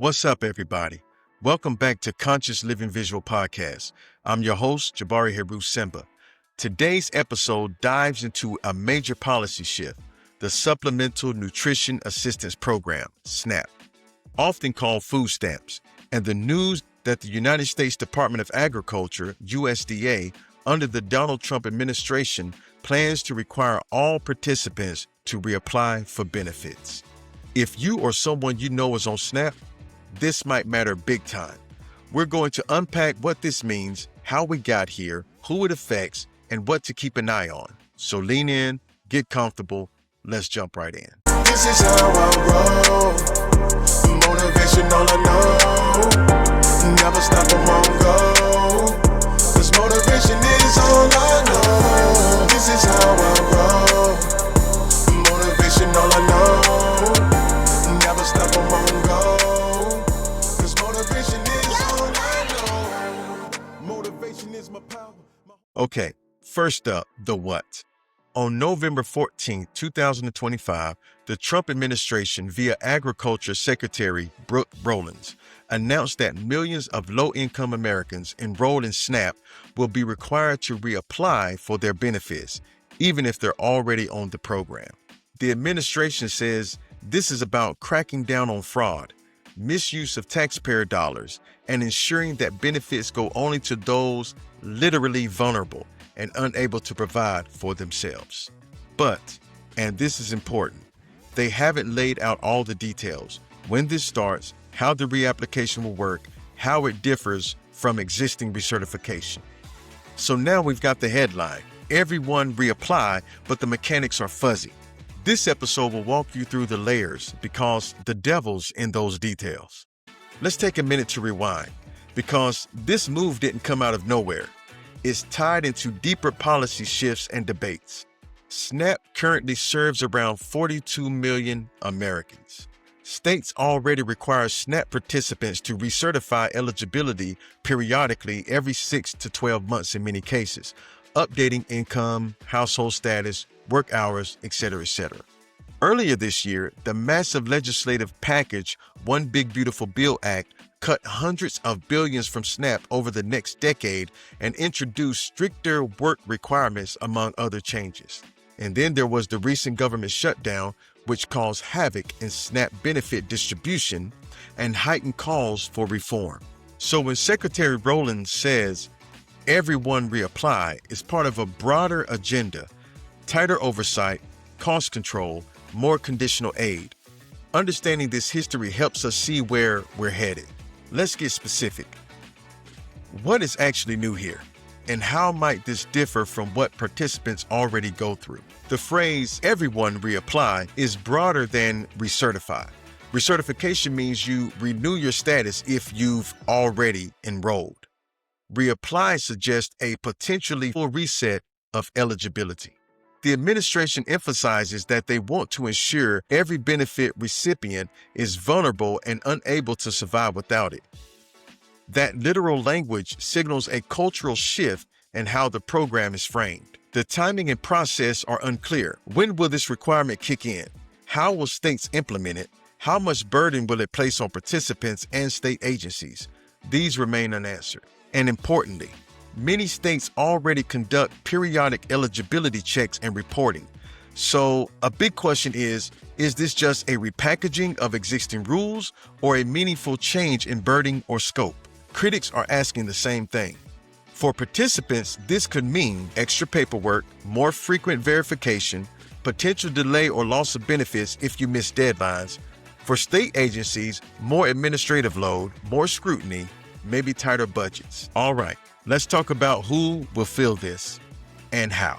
What's up, everybody? Welcome back to Conscious Living Visual Podcast. I'm your host, Jabari Heru Simba. Today's episode dives into a major policy shift, the Supplemental Nutrition Assistance Program, SNAP, often called food stamps, and the news that the United States Department of Agriculture, USDA, under the Donald Trump administration, plans to require all participants to reapply for benefits. If you or someone you know is on SNAP, this might matter big time. We're going to unpack what this means, how we got here, who it affects, and what to keep an eye on. So lean in, get comfortable, let's jump right in. This is how I roll. Motivation all I know. Never stop, I'm on go. Cause motivation is all I know. This is how I roll. Motivation all I know. Never stop, I'm on go. Cause motivation is all I know. Motivation is my power. Okay, first up, the what. On November 14, 2025, the Trump administration, via Agriculture Secretary Brooke Rollins, announced that millions of low-income Americans enrolled in SNAP will be required to reapply for their benefits, even if they're already on the program. The administration says this is about cracking down on fraud, misuse of taxpayer dollars, and ensuring that benefits go only to those literally vulnerable and unable to provide for themselves. But, and this is important, they haven't laid out all the details, when this starts, how the reapplication will work, how it differs from existing recertification. So now we've got the headline, everyone reapply, but the mechanics are fuzzy. This episode will walk you through the layers because the devil's in those details. Let's take a minute to rewind, because this move didn't come out of nowhere. It's tied into deeper policy shifts and debates. SNAP currently serves around 42 million Americans. States already require SNAP participants to recertify eligibility periodically every 6 to 12 months in many cases, updating income, household status, work hours, etc., etc. Earlier this year, the massive legislative package, One Big Beautiful Bill Act, cut hundreds of billions from SNAP over the next decade and introduced stricter work requirements, among other changes. And then there was the recent government shutdown, which caused havoc in SNAP benefit distribution and heightened calls for reform. So when Secretary Rollins says everyone reapply, is part of a broader agenda, tighter oversight, cost control, more conditional aid. Understanding this history helps us see where we're headed. Let's get specific. What is actually new here? And how might this differ from what participants already go through? The phrase, everyone reapply, is broader than recertify. Recertification means you renew your status if you've already enrolled. Reapply suggests a potentially full reset of eligibility. The administration emphasizes that they want to ensure every benefit recipient is vulnerable and unable to survive without it. That literal language signals a cultural shift in how the program is framed. The timing and process are unclear. When will this requirement kick in? How will states implement it? How much burden will it place on participants and state agencies? These remain unanswered. And importantly, many states already conduct periodic eligibility checks and reporting. So a big question is this just a repackaging of existing rules or a meaningful change in burden or scope? Critics are asking the same thing. For participants, this could mean extra paperwork, more frequent verification, potential delay or loss of benefits if you miss deadlines. For state agencies, more administrative load, more scrutiny, maybe tighter budgets. All right. Let's talk about who will feel this and how.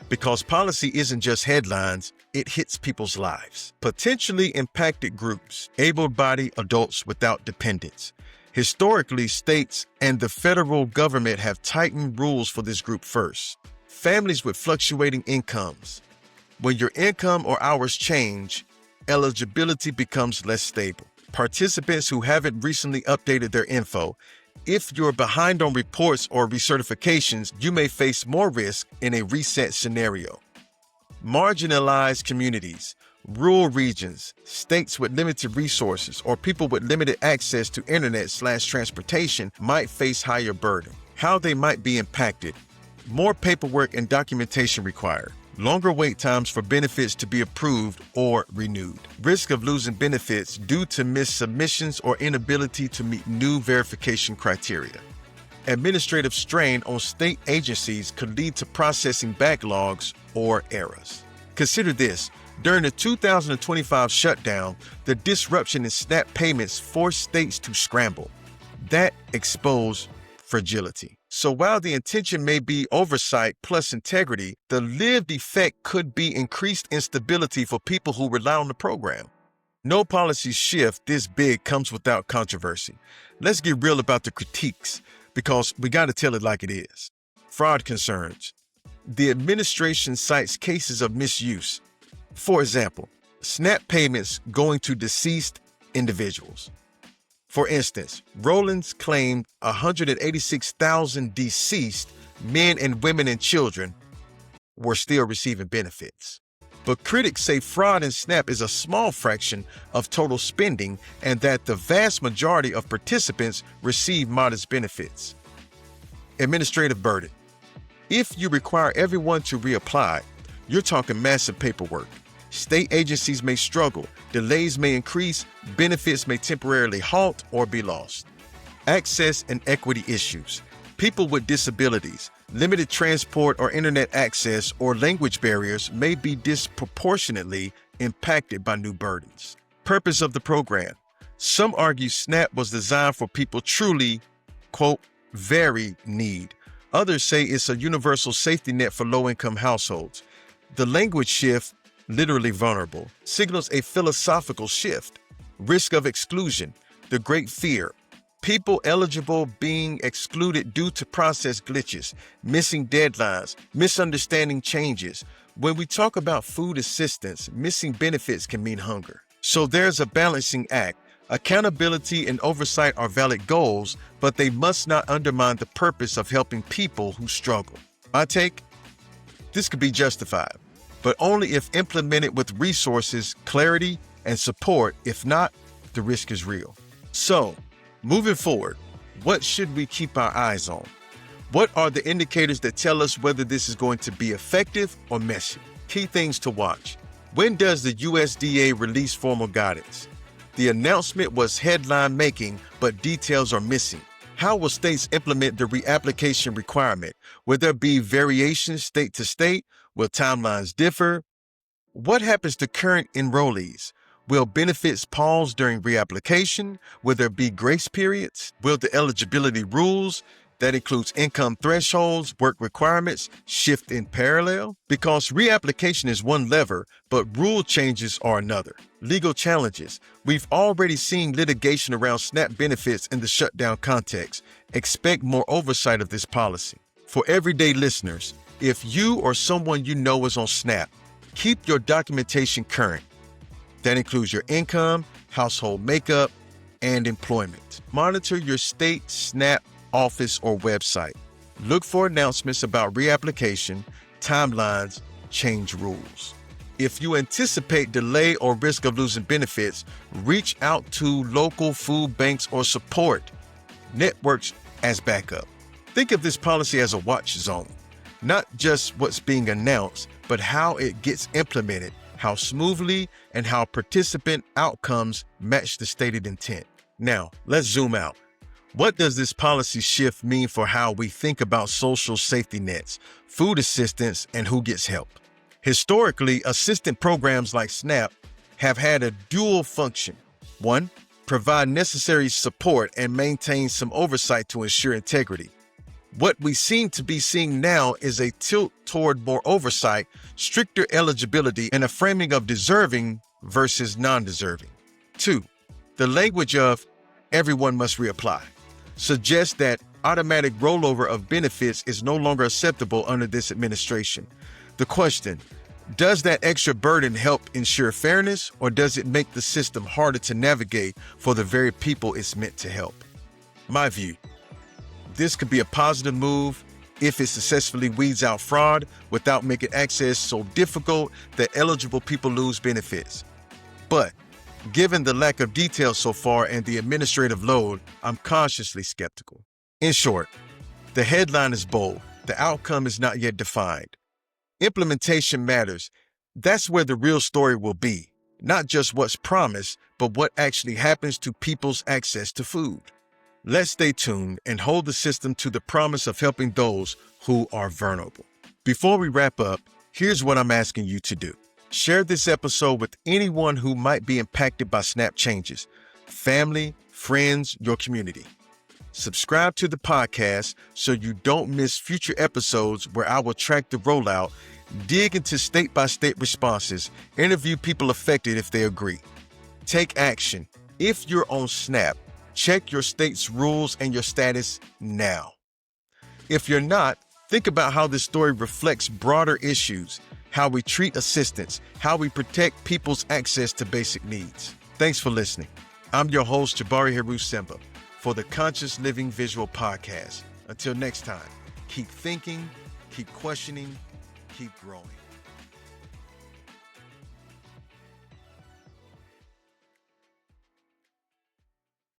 Because policy isn't just headlines, it hits people's lives. Potentially impacted groups, able-bodied adults without dependents. Historically, states and the federal government have tightened rules for this group first. Families with fluctuating incomes. When your income or hours change, eligibility becomes less stable. Participants who haven't recently updated their info. If you're behind on reports or recertifications, you may face more risk in a reset scenario. Marginalized communities, Rural regions, states with limited resources, or people with limited access to internet/transportation might face higher burden. How they might be impacted: more paperwork and documentation required, longer wait times for benefits to be approved or renewed, risk of losing benefits due to missed submissions or inability to meet new verification criteria. Administrative strain on state agencies could lead to processing backlogs or errors. Consider this: during the 2025 shutdown, the disruption in SNAP payments forced states to scramble. That exposed fragility. So while the intention may be oversight plus integrity, the lived effect could be increased instability for people who rely on the program. No policy shift this big comes without controversy. Let's get real about the critiques, because we got to tell it like it is. Fraud concerns. The administration cites cases of misuse. For example, SNAP payments going to deceased individuals. For instance, Rollins claimed 186,000 deceased men and women and children were still receiving benefits. But critics say fraud in SNAP is a small fraction of total spending and that the vast majority of participants receive modest benefits. Administrative burden. If you require everyone to reapply, you're talking massive paperwork. State agencies may struggle, delays may increase, benefits may temporarily halt or be lost. Access and equity issues. People with disabilities, limited transport or internet access, or language barriers may be disproportionately impacted by new burdens. Purpose of the program. Some argue SNAP was designed for people truly, quote, very need. Others say it's a universal safety net for low-income households. The language shift, literally vulnerable, signals a philosophical shift. Risk of exclusion, the great fear. People eligible being excluded due to process glitches, missing deadlines, misunderstanding changes. When we talk about food assistance, missing benefits can mean hunger. So there's a balancing act. Accountability and oversight are valid goals, but they must not undermine the purpose of helping people who struggle. My take? This could be justified, but only if implemented with resources, clarity, and support. If not, the risk is real. So, moving forward, what should we keep our eyes on? What are the indicators that tell us whether this is going to be effective or messy? Key things to watch. When does the USDA release formal guidance? The announcement was headline-making, but details are missing. How will states implement the reapplication requirement? Will there be variations state to state? Will timelines differ? What happens to current enrollees? Will benefits pause during reapplication? Will there be grace periods? Will the eligibility rules, that includes income thresholds, work requirements, shift in parallel? Because reapplication is one lever, but rule changes are another. Legal challenges. We've already seen litigation around SNAP benefits in the shutdown context. Expect more oversight of this policy. For everyday listeners, if you or someone you know is on SNAP, keep your documentation current. That includes your income, household makeup, and employment. Monitor your state SNAP office or website. Look for announcements about reapplication, timelines, change rules. If you anticipate delay or risk of losing benefits, reach out to local food banks or support networks as backup. Think of this policy as a watch zone, not just what's being announced, but how it gets implemented, how smoothly, and how participant outcomes match the stated intent. Now, let's zoom out. What does this policy shift mean for how we think about social safety nets, food assistance, and who gets help? Historically, assistance programs like SNAP have had a dual function. One, provide necessary support and maintain some oversight to ensure integrity. What we seem to be seeing now is a tilt toward more oversight, stricter eligibility, and a framing of deserving versus non-deserving. Two, the language of everyone must reapply suggests that automatic rollover of benefits is no longer acceptable under this administration. The question, does that extra burden help ensure fairness, or does it make the system harder to navigate for the very people it's meant to help? My view, this could be a positive move if it successfully weeds out fraud without making access so difficult that eligible people lose benefits. But given the lack of detail so far and the administrative load, I'm cautiously skeptical. In short, the headline is bold. The outcome is not yet defined. Implementation matters. That's where the real story will be. Not just what's promised, but what actually happens to people's access to food. Let's stay tuned and hold the system to the promise of helping those who are vulnerable. Before we wrap up, here's what I'm asking you to do. Share this episode with anyone who might be impacted by SNAP changes. Family, friends, your community. Subscribe to the podcast so you don't miss future episodes where I will track the rollout, dig into state-by-state responses, interview people affected if they agree. Take action. If you're on SNAP, check your state's rules and your status now. If you're not, think about how this story reflects broader issues, how we treat assistance, how we protect people's access to basic needs. Thanks for listening. I'm your host, Jabari Heru Simba, for the Conscious Living Visual Podcast. Until next time, keep thinking, keep questioning, keep growing.